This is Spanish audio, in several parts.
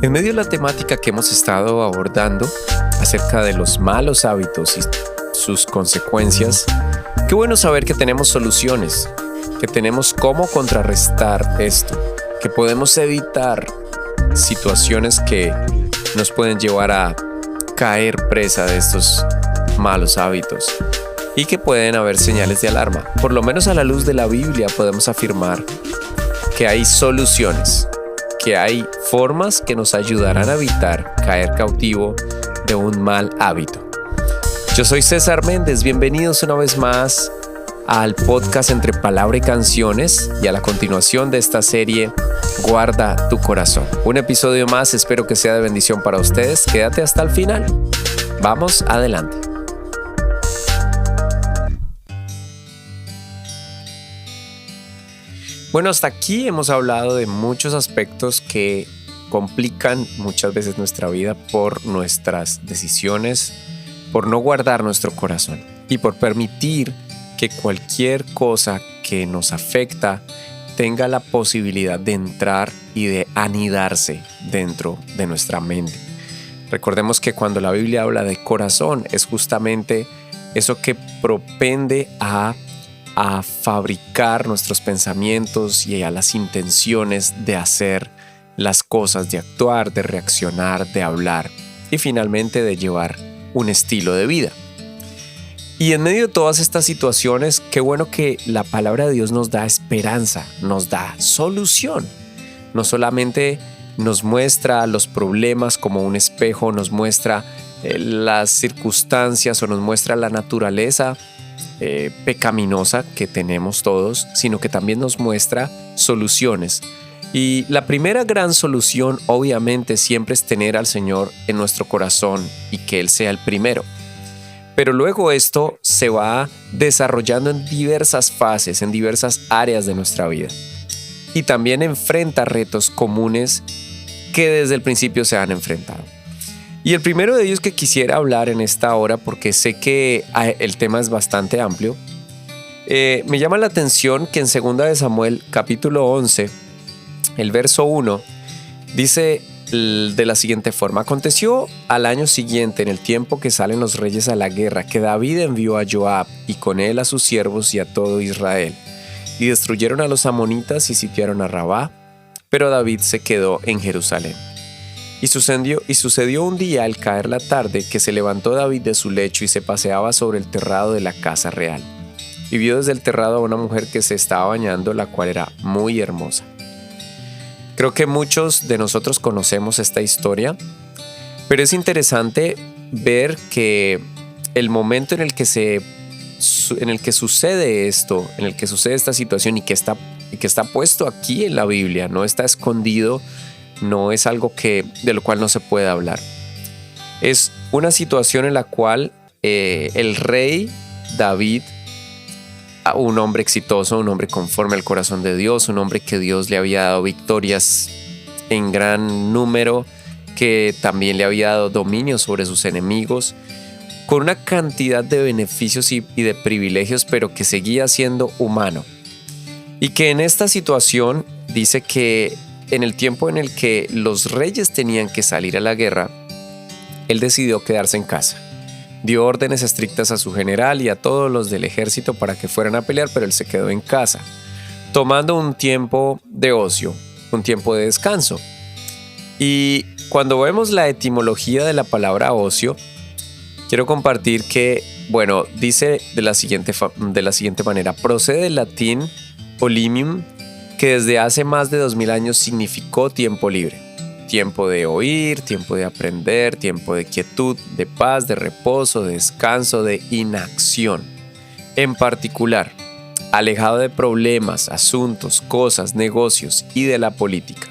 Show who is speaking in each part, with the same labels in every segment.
Speaker 1: En medio de la temática que hemos estado abordando acerca de los malos hábitos y sus consecuencias, qué bueno saber que tenemos soluciones, que tenemos cómo contrarrestar esto, que podemos evitar situaciones que nos pueden llevar a caer presa de estos malos hábitos y que pueden haber señales de alarma. Por lo menos a la luz de la Biblia podemos afirmar que hay soluciones, que hay formas que nos ayudarán a evitar caer cautivo de un mal hábito. Yo soy César Méndez, bienvenidos una vez más al podcast Entre Palabra y Canciones y a la continuación de esta serie Guarda tu Corazón. Un episodio más, espero que sea de bendición para ustedes. Quédate hasta el final. Vamos adelante. Bueno, hasta aquí hemos hablado de muchos aspectos que complican muchas veces nuestra vida por nuestras decisiones, por no guardar nuestro corazón y por permitir que cualquier cosa que nos afecta tenga la posibilidad de entrar y de anidarse dentro de nuestra mente. Recordemos que cuando la Biblia habla de corazón es justamente eso que propende a fabricar nuestros pensamientos y a las intenciones de hacer las cosas, de actuar, de reaccionar, de hablar y finalmente de llevar un estilo de vida. Y en medio de todas estas situaciones, qué bueno que la palabra de Dios nos da esperanza, nos da solución. No solamente nos muestra los problemas como un espejo, nos muestra las circunstancias o nos muestra la naturaleza pecaminosa que tenemos todos, sino que también nos muestra soluciones. Y la primera gran solución obviamente siempre es tener al Señor en nuestro corazón y que Él sea el primero. Pero luego esto se va desarrollando en diversas fases, en diversas áreas de nuestra vida. Y también enfrenta retos comunes que desde el principio se han enfrentado. Y el primero de ellos que quisiera hablar en esta hora, porque sé que el tema es bastante amplio, me llama la atención que en 2 de Samuel capítulo 11, el verso 1, dice de la siguiente forma: aconteció al año siguiente, en el tiempo que salen los reyes a la guerra, que David envió a Joab y con él a sus siervos y a todo Israel, y destruyeron a los amonitas y sitiaron a Rabá, pero David se quedó en Jerusalén. Y sucedió un día al caer la tarde que se levantó David de su lecho y se paseaba sobre el terrado de la casa real. Y vio desde el terrado a una mujer que se estaba bañando, la cual era muy hermosa. Creo que muchos de nosotros conocemos esta historia, pero es interesante ver que el momento en el que sucede esto, en el que sucede esta situación y que está puesto aquí en la Biblia, no está escondido, no es algo de lo cual no se puede hablar. Es una situación en la cual el rey David, un hombre exitoso, un hombre conforme al corazón de Dios, un hombre que Dios le había dado victorias en gran número, que también le había dado dominio sobre sus enemigos, con una cantidad de beneficios y de privilegios, pero que seguía siendo humano. Y que en esta situación dice que en el tiempo en el que los reyes tenían que salir a la guerra, él decidió quedarse en casa. Dio órdenes estrictas a su general y a todos los del ejército para que fueran a pelear, pero él se quedó en casa, tomando un tiempo de ocio, un tiempo de descanso. Y cuando vemos la etimología de la palabra ocio, quiero compartir que, dice de la siguiente manera: procede del latín olimium, que desde hace más de 2000 años significó tiempo libre. Tiempo de oír, tiempo de aprender, tiempo de quietud, de paz, de reposo, de descanso, de inacción. En particular, alejado de problemas, asuntos, cosas, negocios y de la política.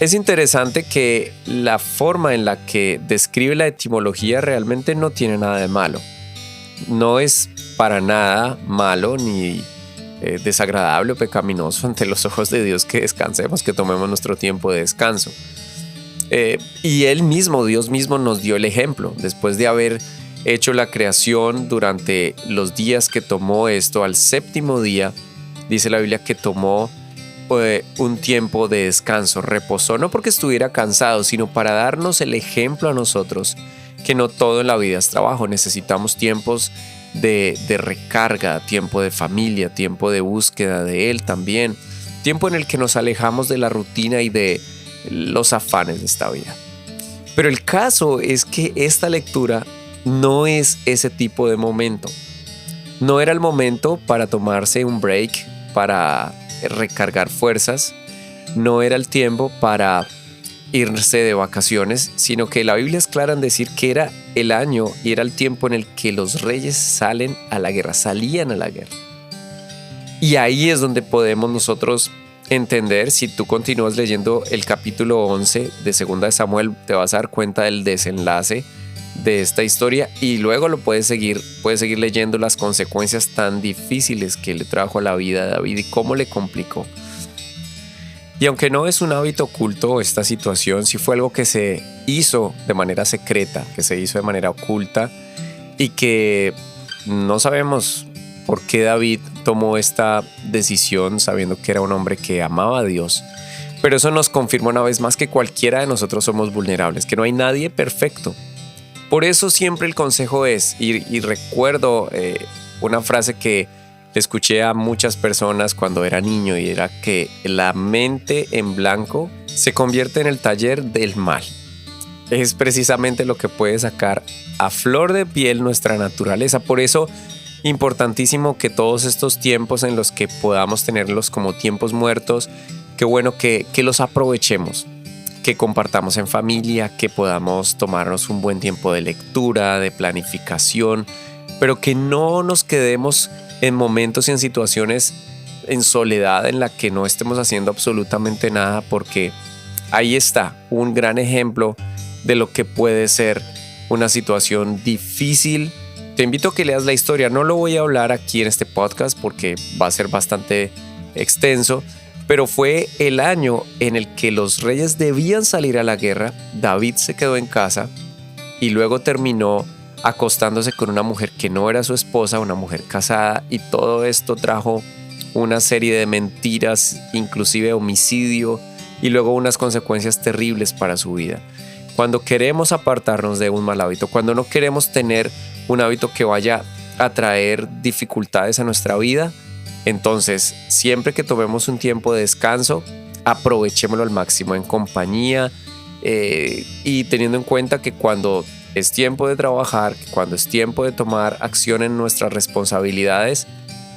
Speaker 1: Es interesante que la forma en la que describe la etimología realmente no tiene nada de malo. No es para nada malo ni desagradable o pecaminoso ante los ojos de Dios que descansemos, que tomemos nuestro tiempo de descanso. Y Dios mismo nos dio el ejemplo. Después de haber hecho la creación durante los días que tomó esto, al séptimo día, dice la Biblia que tomó un tiempo de descanso, reposó, no porque estuviera cansado, sino para darnos el ejemplo a nosotros que no todo en la vida es trabajo. Necesitamos tiempos de recarga, tiempo de familia, tiempo de búsqueda de Él también, tiempo en el que nos alejamos de la rutina y de los afanes de esta vida. Pero el caso es que esta lectura no es ese tipo de momento. No era el momento para tomarse un break, para recargar fuerzas. No era el tiempo para irse de vacaciones, sino que la Biblia es clara en decir que era el año y era el tiempo en el que los reyes salían a la guerra. Y ahí es donde podemos nosotros entender, si tú continúas leyendo el capítulo 11 de 2 de Samuel, te vas a dar cuenta del desenlace de esta historia y luego lo puedes seguir leyendo las consecuencias tan difíciles que le trajo a la vida de David y cómo le complicó. Y aunque no es un hábito oculto esta situación, sí fue algo que se hizo de manera secreta, que se hizo de manera oculta y que no sabemos por qué David tomó esta decisión sabiendo que era un hombre que amaba a Dios. Pero eso nos confirma una vez más que cualquiera de nosotros somos vulnerables, que no hay nadie perfecto. Por eso siempre el consejo es, y recuerdo una frase que le escuché a muchas personas cuando era niño y era que la mente en blanco se convierte en el taller del mal. Es precisamente lo que puede sacar a flor de piel nuestra naturaleza. Por eso importantísimo que todos estos tiempos en los que podamos tenerlos como tiempos muertos, qué bueno que los aprovechemos, que compartamos en familia, que podamos tomarnos un buen tiempo de lectura, de planificación, pero que no nos quedemos en momentos y en situaciones en soledad en la que no estemos haciendo absolutamente nada, porque ahí está un gran ejemplo de lo que puede ser una situación difícil. Te invito a que leas la historia. No lo voy a hablar aquí en este podcast porque va a ser bastante extenso, pero fue el año en el que los reyes debían salir a la guerra. David se quedó en casa y luego terminó acostándose con una mujer que no era su esposa, una mujer casada, y todo esto trajo una serie de mentiras, inclusive homicidio, y luego unas consecuencias terribles para su vida. Cuando queremos apartarnos de un mal hábito, cuando no queremos tener un hábito que vaya a traer dificultades a nuestra vida, entonces siempre que tomemos un tiempo de descanso, aprovechémoslo al máximo en compañía y teniendo en cuenta que cuando es tiempo de trabajar, cuando es tiempo de tomar acción en nuestras responsabilidades,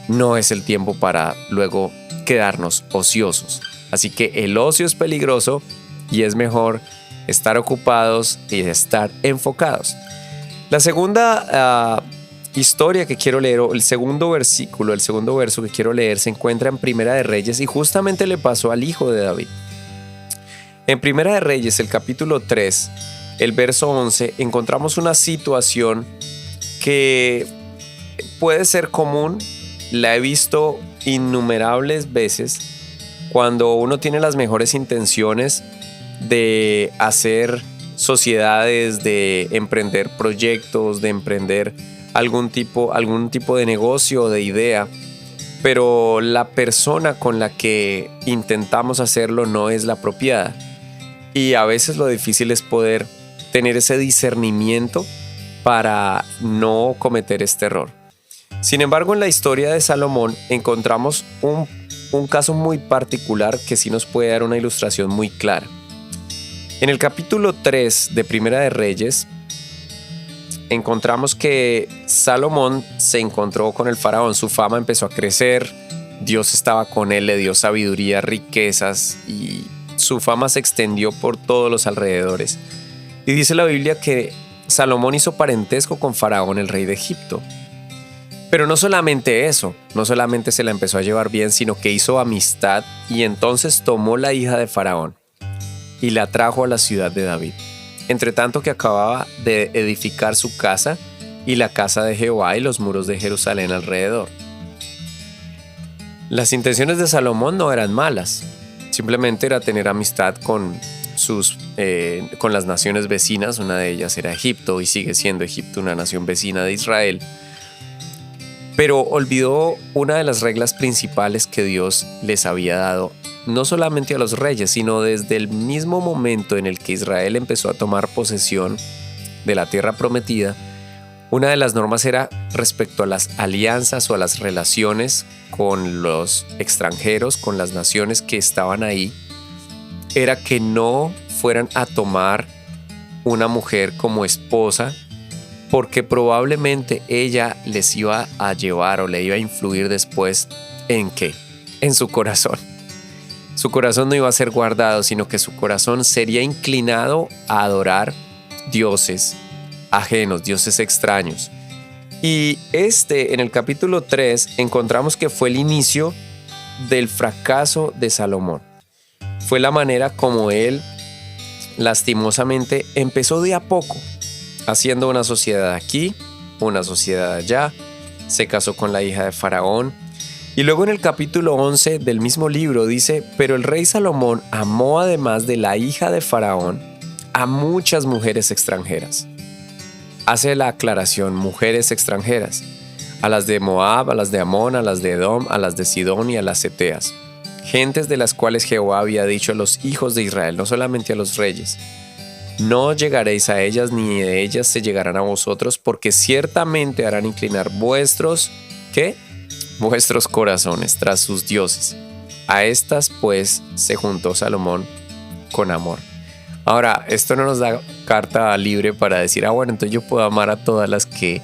Speaker 1: no es el tiempo para luego quedarnos ociosos. Así que el ocio es peligroso y es mejor estar ocupados y estar enfocados. La segunda historia que quiero leer, o el segundo verso que quiero leer, se encuentra en Primera de Reyes y justamente le pasó al hijo de David. En Primera de Reyes, el capítulo 3, el verso 11, encontramos una situación que puede ser común. La he visto innumerables veces cuando uno tiene las mejores intenciones de hacer sociedades, de emprender proyectos, de emprender algún tipo de negocio o de idea, pero la persona con la que intentamos hacerlo no es la apropiada. Y a veces lo difícil es poder tener ese discernimiento para no cometer este error. Sin embargo, en la historia de Salomón encontramos un caso muy particular que sí nos puede dar una ilustración muy clara. En el capítulo 3 de Primera de Reyes encontramos que Salomón se encontró con el faraón. Su fama empezó a crecer, Dios estaba con él, le dio sabiduría, riquezas y su fama se extendió por todos los alrededores. Y dice la Biblia que Salomón hizo parentesco con Faraón, el rey de Egipto. Pero no solamente eso, no solamente se la empezó a llevar bien, sino que hizo amistad y entonces tomó la hija de Faraón y la trajo a la ciudad de David. Entre tanto que acababa de edificar su casa y la casa de Jehová y los muros de Jerusalén alrededor. Las intenciones de Salomón no eran malas, simplemente era tener amistad con las naciones vecinas. Una de ellas era Egipto y sigue siendo Egipto una nación vecina de Israel. Pero olvidó una de las reglas principales que Dios les había dado no solamente a los reyes, sino desde el mismo momento en el que Israel empezó a tomar posesión de la tierra prometida, una de las normas era respecto a las alianzas o a las relaciones con los extranjeros, con las naciones que estaban ahí, era que no fueran a tomar una mujer como esposa, porque probablemente ella les iba a llevar o le iba a influir después ¿en qué? En su corazón. Su corazón no iba a ser guardado, sino que su corazón sería inclinado a adorar dioses ajenos, dioses extraños. Y en el capítulo 3, encontramos que fue el inicio del fracaso de Salomón. Fue la manera como él, lastimosamente, empezó de a poco, haciendo una sociedad aquí, una sociedad allá, se casó con la hija de Faraón. Y luego en el capítulo 11 del mismo libro dice, pero el rey Salomón amó además de la hija de Faraón a muchas mujeres extranjeras. Hace la aclaración, mujeres extranjeras, a las de Moab, a las de Amón, a las de Edom, a las de Sidón y a las Eteas, gentes de las cuales Jehová había dicho a los hijos de Israel, no solamente a los reyes, no llegaréis a ellas ni de ellas se llegarán a vosotros, porque ciertamente harán inclinar vuestros, ¿qué? Vuestros corazones tras sus dioses. A estas pues se juntó Salomón con amor. Ahora, esto no nos da carta libre para decir, bueno, entonces yo puedo amar a todas las que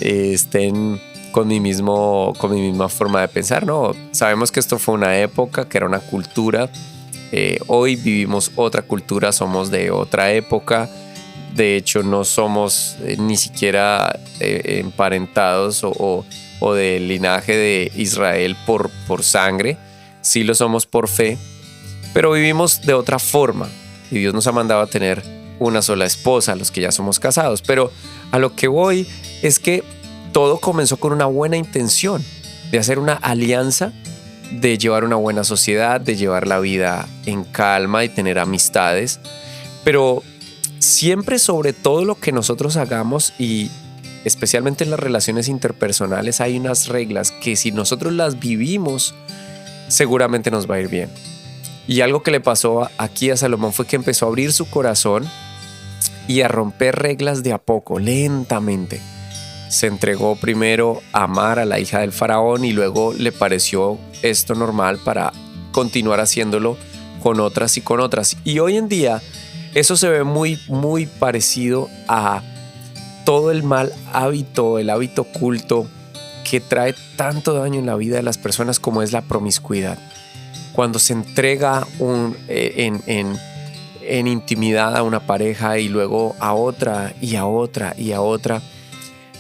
Speaker 1: estén con mi misma forma de pensar. No, sabemos que esto fue una época, que era una cultura. Hoy vivimos otra cultura, somos de otra época. De hecho, no somos ni siquiera emparentados o del linaje de Israel por sangre. Sí lo somos por fe, pero vivimos de otra forma. Y Dios nos ha mandado a tener una sola esposa, los que ya somos casados. Pero a lo que voy es que todo comenzó con una buena intención de hacer una alianza, de llevar una buena sociedad, de llevar la vida en calma y tener amistades. Pero siempre sobre todo lo que nosotros hagamos y especialmente en las relaciones interpersonales hay unas reglas que si nosotros las vivimos seguramente nos va a ir bien. Y algo que le pasó aquí a Salomón fue que empezó a abrir su corazón y a romper reglas de a poco, lentamente. Se entregó primero a amar a la hija del faraón y luego le pareció esto normal para continuar haciéndolo con otras y con otras. Y hoy en día eso se ve muy, muy parecido a todo el mal hábito, el hábito oculto que trae tanto daño en la vida de las personas como es la promiscuidad. Cuando se entrega en intimidad a una pareja y luego a otra y a otra y a otra,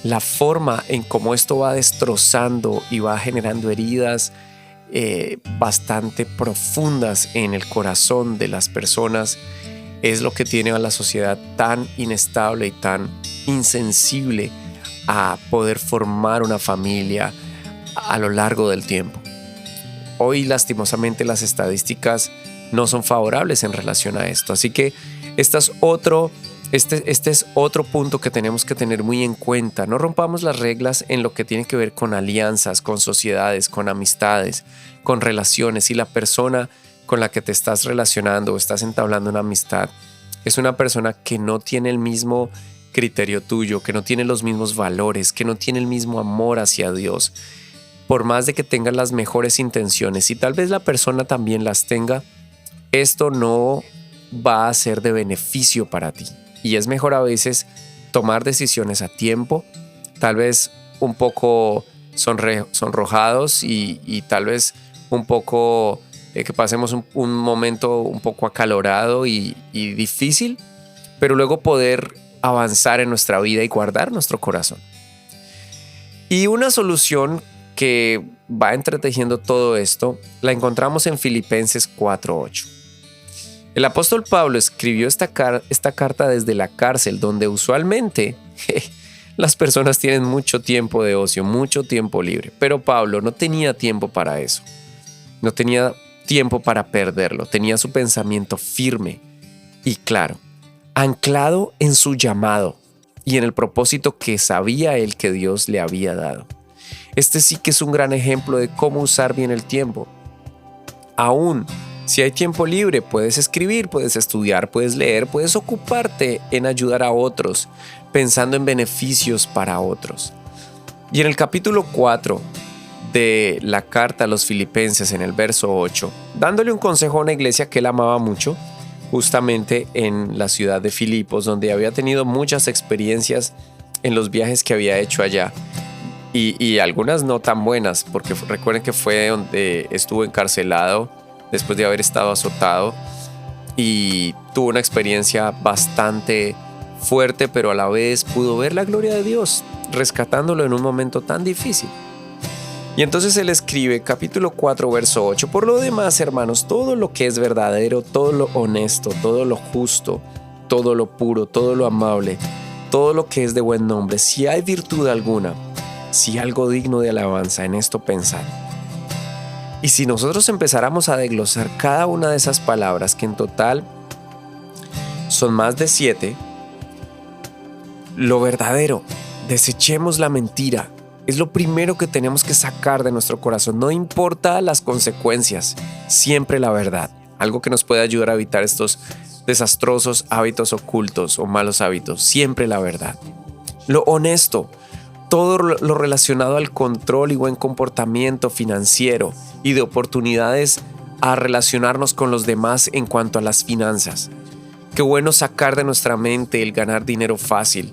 Speaker 1: la forma en cómo esto va destrozando y va generando heridas bastante profundas en el corazón de las personas es lo que tiene a la sociedad tan inestable y tan insensible a poder formar una familia a lo largo del tiempo. Hoy lastimosamente las estadísticas no son favorables en relación a esto, así que este es otro punto que tenemos que tener muy en cuenta. No rompamos las reglas en lo que tiene que ver con alianzas, con sociedades, con amistades, con relaciones. Si la persona con la que te estás relacionando o estás entablando una amistad es una persona que no tiene el mismo criterio tuyo, que no tiene los mismos valores, que no tiene el mismo amor hacia Dios, por más de que tenga las mejores intenciones y tal vez la persona también las tenga, esto no va a ser de beneficio para ti. Y es mejor a veces tomar decisiones a tiempo, tal vez un poco sonrojados y tal vez un poco que pasemos un momento un poco acalorado y difícil, pero luego poder avanzar en nuestra vida y guardar nuestro corazón. Y una solución que va entretejiendo todo esto la encontramos en Filipenses 4:8. El apóstol Pablo escribió esta carta desde la cárcel, donde usualmente las personas tienen mucho tiempo de ocio, mucho tiempo libre. Pero Pablo no tenía tiempo para eso. No tenía tiempo para perderlo. Tenía su pensamiento firme y claro, anclado en su llamado y en el propósito que sabía él que Dios le había dado. Este sí que es un gran ejemplo de cómo usar bien el tiempo. Aún Si hay tiempo libre, puedes escribir, puedes estudiar, puedes leer, puedes ocuparte en ayudar a otros, pensando en beneficios para otros. Y en el capítulo 4 de la carta a los Filipenses, en el verso 8, dándole un consejo a una iglesia que él amaba mucho, justamente en la ciudad de Filipos, donde había tenido muchas experiencias en los viajes que había hecho allá, y algunas no tan buenas, porque recuerden que fue donde estuvo encarcelado después de haber estado azotado, y tuvo una experiencia bastante fuerte, pero a la vez pudo ver la gloria de Dios rescatándolo en un momento tan difícil. Y entonces él escribe, capítulo 4, verso 8, por lo demás, hermanos, todo lo que es verdadero, todo lo honesto, todo lo justo, todo lo puro, todo lo amable, todo lo que es de buen nombre, si hay virtud alguna, si algo digno de alabanza, en esto pensad. Y si nosotros empezáramos a desglosar cada una de esas palabras, que en total son más de 7, lo verdadero, desechemos la mentira. Es lo primero que tenemos que sacar de nuestro corazón. No importa las consecuencias, siempre la verdad. Algo que nos puede ayudar a evitar estos desastrosos hábitos ocultos o malos hábitos. Siempre la verdad. Lo honesto, todo lo relacionado al control y buen comportamiento financiero y de oportunidades a relacionarnos con los demás en cuanto a las finanzas. Qué bueno sacar de nuestra mente el ganar dinero fácil.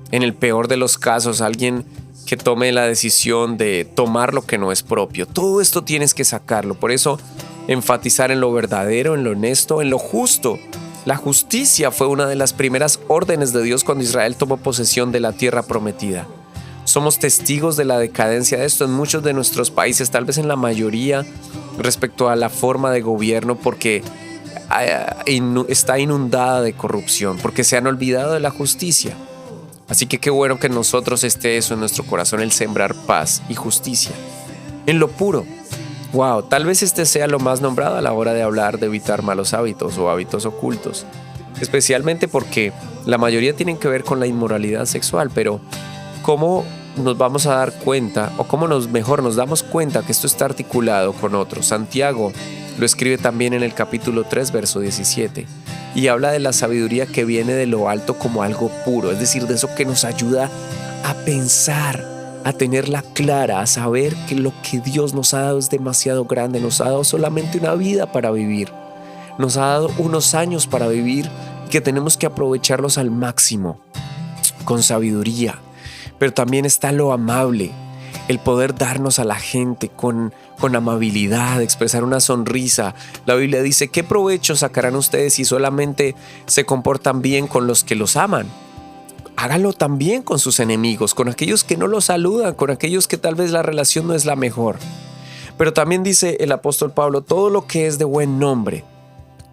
Speaker 1: En el peor de los casos, alguien que tome la decisión de tomar lo que no es propio. Todo esto tienes que sacarlo. Por eso, enfatizar en lo verdadero, en lo honesto, en lo justo. La justicia fue una de las primeras órdenes de Dios cuando Israel tomó posesión de la tierra prometida. Somos testigos de la decadencia de esto en muchos de nuestros países, tal vez en la mayoría, respecto a la forma de gobierno, porque está inundada de corrupción, porque se han olvidado de la justicia. Así que qué bueno que en nosotros esté eso en nuestro corazón, el sembrar paz y justicia. En lo puro. Wow, tal vez este sea lo más nombrado a la hora de hablar de evitar malos hábitos o hábitos ocultos. Especialmente porque la mayoría tienen que ver con la inmoralidad sexual, pero ¿cómo nos vamos a dar cuenta o cómo nos damos cuenta que esto está articulado con otros? Santiago lo escribe también en el capítulo 3, verso 17. Y habla de la sabiduría que viene de lo alto como algo puro, es decir, de eso que nos ayuda a pensar, a tenerla clara, a saber que lo que Dios nos ha dado es demasiado grande. Nos ha dado solamente una vida para vivir, nos ha dado unos años para vivir, que tenemos que aprovecharlos al máximo, con sabiduría. Pero también está lo amable, el poder darnos a la gente con amabilidad, expresar una sonrisa. La Biblia dice, ¿qué provecho sacarán ustedes si solamente se comportan bien con los que los aman? Háganlo también con sus enemigos, con aquellos que no los saludan, con aquellos que tal vez la relación no es la mejor. Pero también dice el apóstol Pablo, todo lo que es de buen nombre,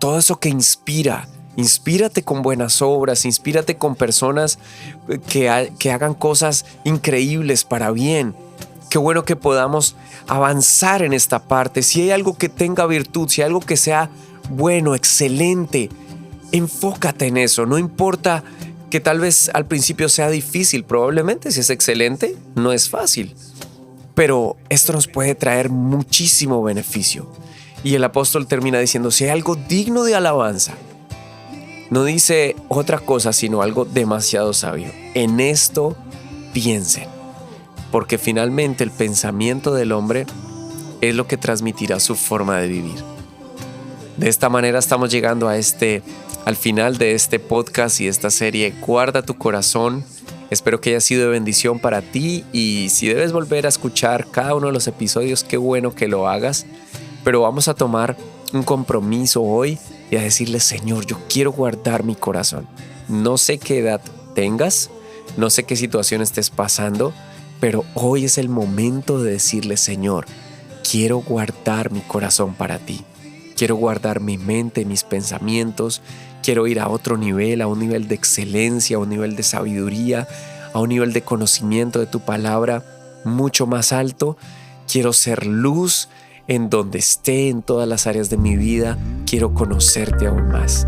Speaker 1: todo eso que inspira. Inspírate con buenas obras, inspírate con personas que hagan cosas increíbles para bien. Qué bueno que podamos avanzar en esta parte. Si hay algo que tenga virtud, si hay algo que sea bueno, excelente, enfócate en eso. No importa que tal vez al principio sea difícil, probablemente si es excelente, no es fácil. Pero esto nos puede traer muchísimo beneficio. Y el apóstol termina diciendo, si hay algo digno de alabanza, no dice otra cosa, sino algo demasiado sabio. En esto piensen. Porque finalmente el pensamiento del hombre es lo que transmitirá su forma de vivir. De esta manera estamos llegando al final de este podcast y esta serie Guarda tu corazón. Espero que haya sido de bendición para ti, y si debes volver a escuchar cada uno de los episodios, qué bueno que lo hagas. Pero vamos a tomar un compromiso hoy y a decirle, Señor, yo quiero guardar mi corazón. No sé qué edad tengas, no sé qué situación estés pasando, pero hoy es el momento de decirle, Señor, quiero guardar mi corazón para ti. Quiero guardar mi mente, mis pensamientos. Quiero ir a otro nivel, a un nivel de excelencia, a un nivel de sabiduría, a un nivel de conocimiento de tu palabra mucho más alto. Quiero ser luz en donde esté, en todas las áreas de mi vida. Quiero conocerte aún más.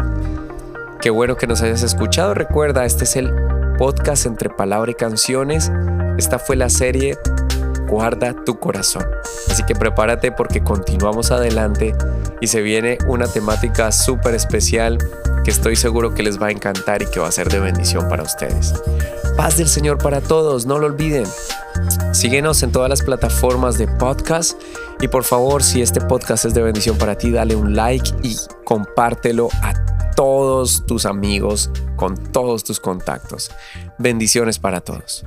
Speaker 1: Qué bueno que nos hayas escuchado. Recuerda, este es el podcast Entre Palabra y Canciones. Esta fue la serie Guarda tu corazón. Así que prepárate porque continuamos adelante y se viene una temática súper especial que estoy seguro que les va a encantar y que va a ser de bendición para ustedes. Paz del Señor para todos, no lo olviden. Síguenos en todas las plataformas de podcast y por favor, si este podcast es de bendición para ti, dale un like y compártelo a todos tus amigos, con todos tus contactos. Bendiciones para todos.